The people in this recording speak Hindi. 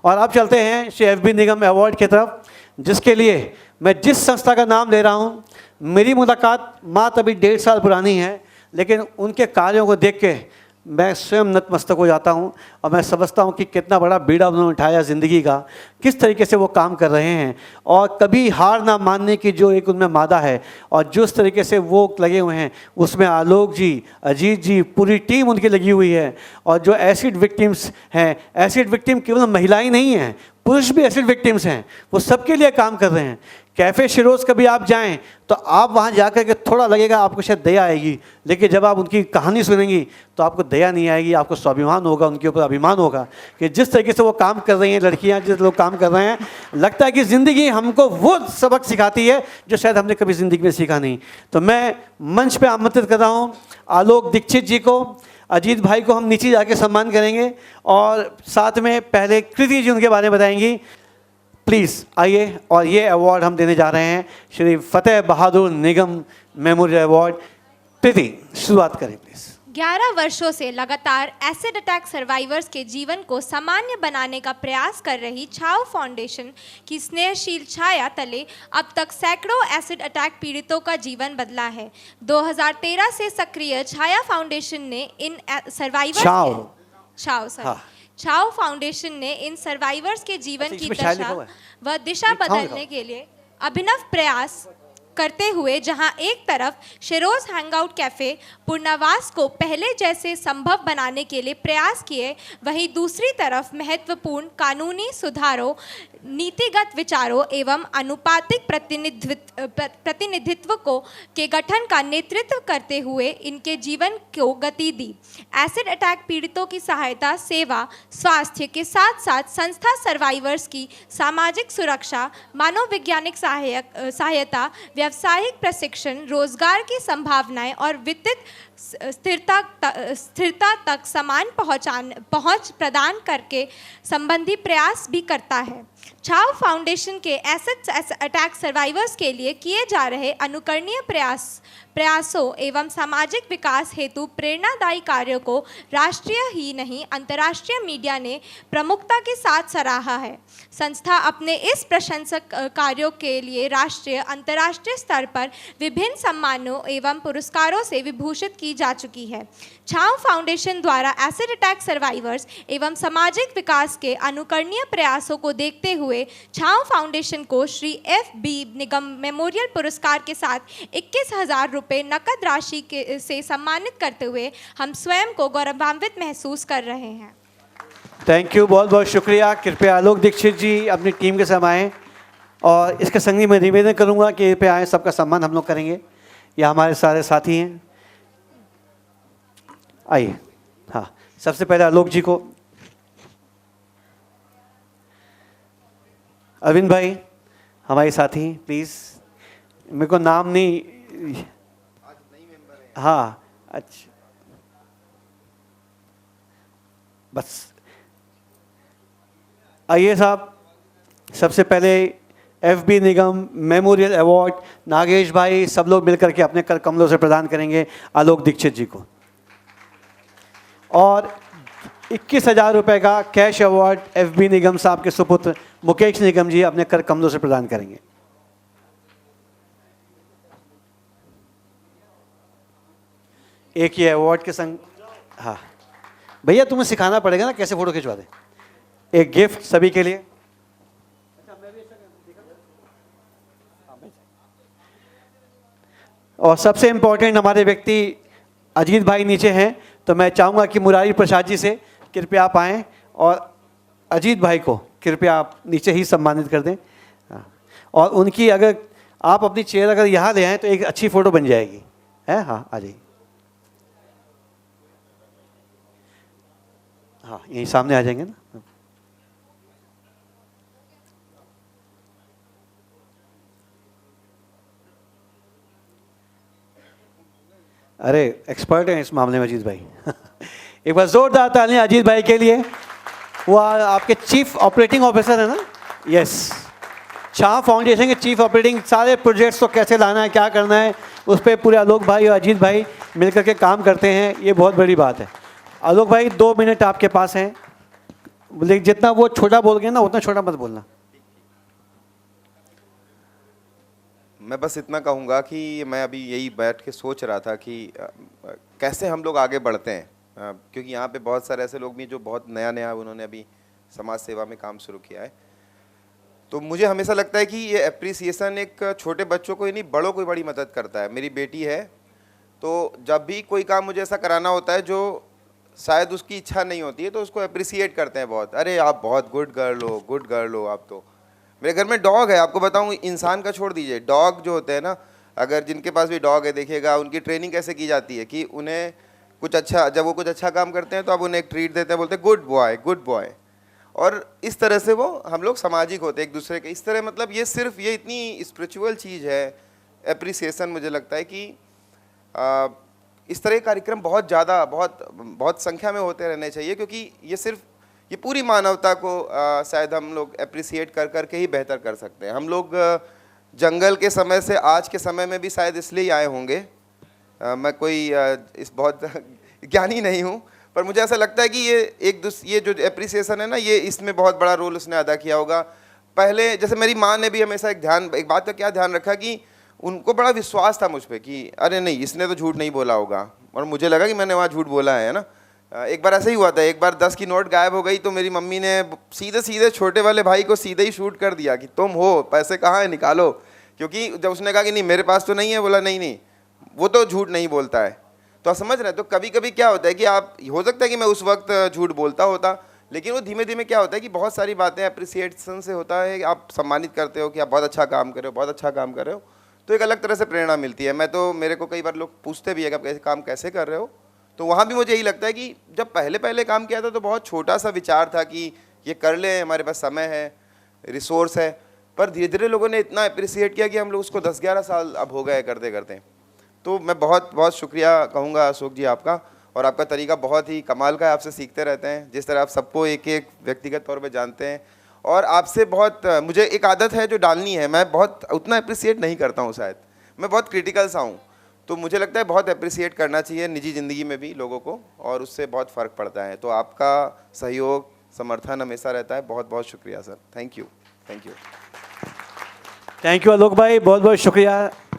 और अब चलते हैं श्री FB निगम अवार्ड की तरफ, जिसके लिए मैं जिस संस्था का नाम ले रहा हूँ, मेरी मुलाकात मात्र अभी 1.5 साल पुरानी है, लेकिन उनके कार्यों को देख के मैं स्वयं नतमस्तक हो जाता हूं और मैं समझता हूं कि कितना बड़ा बीड़ा उन्होंने उठाया ज़िंदगी का, किस तरीके से वो काम कर रहे हैं और कभी हार ना मानने की जो एक उनमें मादा है और जिस तरीके से वो लगे हुए हैं उसमें आलोक जी, अजीत जी, पूरी टीम उनकी लगी हुई है। और जो एसिड विक्टिम्स हैं, एसिड विक्टिम केवल महिलाएं नहीं हैं, पुरुष भी एसिड विक्टिम्स हैं, वो सबके लिए काम कर रहे हैं। कैफ़े शिरोज़ कभी आप जाएं तो आप वहाँ जाकर के थोड़ा लगेगा आपको शायद दया आएगी, लेकिन जब आप उनकी कहानी सुनेंगी तो आपको दया नहीं आएगी, आपको स्वाभिमान होगा, उनके ऊपर अभिमान होगा कि जिस तरीके से वो काम कर रही हैं, लड़कियाँ जिस लोग काम कर रहे हैं, लगता है कि ज़िंदगी हमको वो सबक सिखाती है जो शायद हमने कभी ज़िंदगी में सीखा नहीं। तो मैं मंच पर आमंत्रित कर रहा हूँ आलोक दीक्षित जी को, अजीत भाई को हम नीचे जाके सम्मान करेंगे और साथ में पहले कृति जी उनके बारे में बताएंगी। प्लीज़ आइए, और ये अवार्ड हम देने जा रहे हैं श्री फतेह बहादुर निगम मेमोरियल अवार्ड। कृति शुरुआत करें प्लीज़। 11 वर्षों से लगातार एसिड अटैक सर्वाइवर्स के जीवन को सामान्य बनाने का प्रयास कर रही छाव फाउंडेशन की स्नेहशील छाया तले अब तक सैकड़ों एसिड अटैक पीड़ितों का जीवन बदला है। 2013 से सक्रिय छाया फाउंडेशन ने इन छाव फाउंडेशन ने इन सर्वाइवर्स के जीवन की दशा व दिशा बदलने के लिए अभिनव प्रयास करते हुए जहां एक तरफ शिरोज हैंगआउट कैफ़े पुनर्वास को पहले जैसे संभव बनाने के लिए प्रयास किए, वहीं दूसरी तरफ महत्वपूर्ण कानूनी सुधारों, नीतिगत विचारों एवं अनुपातिक प्रतिनिधित्व के गठन का नेतृत्व करते हुए इनके जीवन को गति दी। एसिड अटैक पीड़ितों की सहायता, सेवा, स्वास्थ्य के साथ साथ संस्था सर्वाइवर्स की सामाजिक सुरक्षा, मनोवैज्ञानिक सहायता, व्यावसायिक प्रशिक्षण, रोजगार की संभावनाएं और वित्तीय स्थिरता तक समान पहुंच प्रदान करके संबंधी प्रयास भी करता है। छाव फाउंडेशन के एसिड अटैक सर्वाइवर्स के लिए किए जा रहे अनुकरणीय प्रयासों एवं सामाजिक विकास हेतु प्रेरणादायी कार्यों को राष्ट्रीय ही नहीं अंतर्राष्ट्रीय मीडिया ने प्रमुखता के साथ सराहा है। संस्था अपने इस प्रशंसक कार्यों के लिए राष्ट्रीय अंतर्राष्ट्रीय स्तर पर विभिन्न सम्मानों एवं पुरस्कारों से विभूषित की जा चुकी है। छाव फाउंडेशन द्वारा एसिड अटैक सर्वाइवर्स एवं सामाजिक विकास के अनुकरणीय प्रयासों को देखते हुए छाव फाउंडेशन को श्री FB निगम मेमोरियल पुरस्कार के साथ 21,000 रुपये नकद राशि से सम्मानित करते हुए हम स्वयं को गौरवान्वित महसूस कर रहे हैं। थैंक यू, बहुत बहुत शुक्रिया। कृपया आलोक दीक्षित जी अपनी टीम के साथ आएँ और इसके संगी मैं निवेदन करूँगा कि पे आए, सबका सम्मान हम लोग करेंगे। यह हमारे सारे साथी हैं, आइए। हाँ, सबसे पहले आलोक जी को, अरविंद भाई हमारे साथी प्लीज़, मेरे को नाम नहीं, हाँ अच्छा बस आइए साहब। सबसे पहले FB निगम मेमोरियल अवार्ड नागेश भाई सब लोग मिलकर के अपने कर कमलों से प्रदान करेंगे आलोक दीक्षित जी को, और 21,000 रुपये का कैश अवार्ड FB निगम साहब के सुपुत्र मुकेश निगम जी अपने कर कमलों से प्रदान करेंगे। एक ये अवार्ड के संग, हाँ भैया तुम्हें सिखाना पड़ेगा ना कैसे फोटो खिंचवा दे। एक गिफ्ट सभी के लिए, और सबसे इम्पोर्टेंट हमारे व्यक्ति अजीत भाई नीचे हैं, तो मैं चाहूँगा कि मुरारी प्रसाद जी से कृपया आप आएँ और अजीत भाई को कृपया आप नीचे ही सम्मानित कर दें। और उनकी अगर आप अपनी चेयर अगर यहाँ ले आएँ तो एक अच्छी फ़ोटो बन जाएगी, है। हाँ आ जाइए, हाँ यहीं सामने आ जाएंगे ना। अरे एक्सपर्ट हैं इस मामले में अजीत भाई। एक बार जोरदार तालियां अजीत भाई के लिए। वो आपके चीफ ऑपरेटिंग ऑफिसर है ना। यस, छाव फाउंडेशन के चीफ ऑपरेटिंग, सारे प्रोजेक्ट्स को कैसे लाना है, क्या करना है, उस पर पूरे आलोक भाई और अजीत भाई मिलकर के काम करते हैं। ये बहुत बड़ी बात है। आलोक भाई 2 मिनट आपके पास हैं, लेकिन जितना वो छोटा बोल गए ना उतना छोटा मत बोलना। मैं बस इतना कहूँगा कि मैं अभी यही बैठ के सोच रहा था कि कैसे हम लोग आगे बढ़ते हैं, क्योंकि यहाँ पे बहुत सारे ऐसे लोग भी जो बहुत नया नया उन्होंने अभी समाज सेवा में काम शुरू किया है। तो मुझे हमेशा लगता है कि ये एप्रिसिएशन एक छोटे बच्चों को ही नहीं, बड़ों को ही बड़ी मदद करता है। मेरी बेटी है, तो जब भी कोई काम मुझे ऐसा कराना होता है जो शायद उसकी इच्छा नहीं होती है, तो उसको अप्रिसिएट करते हैं बहुत। अरे आप बहुत गुड गर्ल हो आप। तो मेरे घर में डॉग है, आपको बताऊं, इंसान का छोड़ दीजिए, डॉग जो होते हैं ना, अगर जिनके पास भी डॉग है देखिएगा उनकी ट्रेनिंग कैसे की जाती है कि उन्हें कुछ अच्छा, जब वो कुछ अच्छा काम करते हैं तो अब उन्हें एक ट्रीट देते हैं, बोलते हैं गुड बॉय। और इस तरह से वो हम लोग सामाजिक होते हैं एक दूसरे के। इस तरह मतलब ये सिर्फ ये इतनी स्पिरिचुअल चीज़ है एप्रिसिएशन। मुझे लगता है कि इस तरह के कार्यक्रम बहुत ज़्यादा बहुत संख्या में होते रहने चाहिए, क्योंकि ये सिर्फ ये पूरी मानवता को शायद हम लोग एप्रिसिएट कर करके ही बेहतर कर सकते हैं। हम लोग जंगल के समय से आज के समय में भी शायद इसलिए आए होंगे। मैं कोई इस बहुत ज्ञानी नहीं हूँ, पर मुझे ऐसा लगता है कि ये जो एप्रिसिएशन है ना, ये इसमें बहुत बड़ा रोल उसने अदा किया होगा। पहले जैसे मेरी माँ ने भी हमेशा एक बात का क्या ध्यान रखा कि उनको बड़ा विश्वास था मुझ पर कि अरे नहीं, इसने तो झूठ नहीं बोला होगा, और मुझे लगा कि मैंने वहाँ झूठ बोला है ना। एक बार ऐसे ही हुआ था, एक बार 10 की नोट गायब हो गई तो मेरी मम्मी ने सीधे छोटे वाले भाई को सीधे ही शूट कर दिया कि तुम हो, पैसे कहाँ हैं निकालो। क्योंकि जब उसने कहा कि नहीं मेरे पास तो नहीं है, बोला नहीं वो तो झूठ नहीं बोलता है। तो आप समझ रहे हैं। तो कभी कभी क्या होता है कि आप, हो सकता है कि मैं उस वक्त झूठ बोलता होता, लेकिन वो धीमे धीमे क्या होता है कि बहुत सारी बातें अप्रिसिएशन से होता है कि आप सम्मानित करते हो कि आप बहुत अच्छा काम कर रहे हो, तो एक अलग तरह से प्रेरणा मिलती है। मैं तो, मेरे को कई बार लोग पूछते भी है कि आप काम कैसे कर रहे हो, तो वहाँ भी मुझे यही लगता है कि जब पहले काम किया था तो बहुत छोटा सा विचार था कि ये कर लें, हमारे पास समय है, रिसोर्स है, पर धीरे धीरे लोगों ने इतना अप्रिसिएट किया कि हम लोग उसको 10-11 साल अब हो गए करते करते। तो मैं बहुत शुक्रिया कहूँगा अशोक जी आपका, और आपका तरीका बहुत ही कमाल का है, आपसे सीखते रहते हैं। जिस तरह आप सबको एक एक व्यक्तिगत तौर पे जानते हैं, और आपसे बहुत, मुझे एक आदत है जो डालनी है, मैं बहुत उतना अप्रिसिएट नहीं करता हूँ शायद, मैं बहुत क्रिटिकल सा हूँ। तो मुझे लगता है बहुत अप्रिसिएट करना चाहिए निजी ज़िंदगी में भी लोगों को, और उससे बहुत फ़र्क पड़ता है। तो आपका सहयोग समर्थन हमेशा रहता है। बहुत शुक्रिया sir, thank you. Thank you Alok भाई, बहुत शुक्रिया।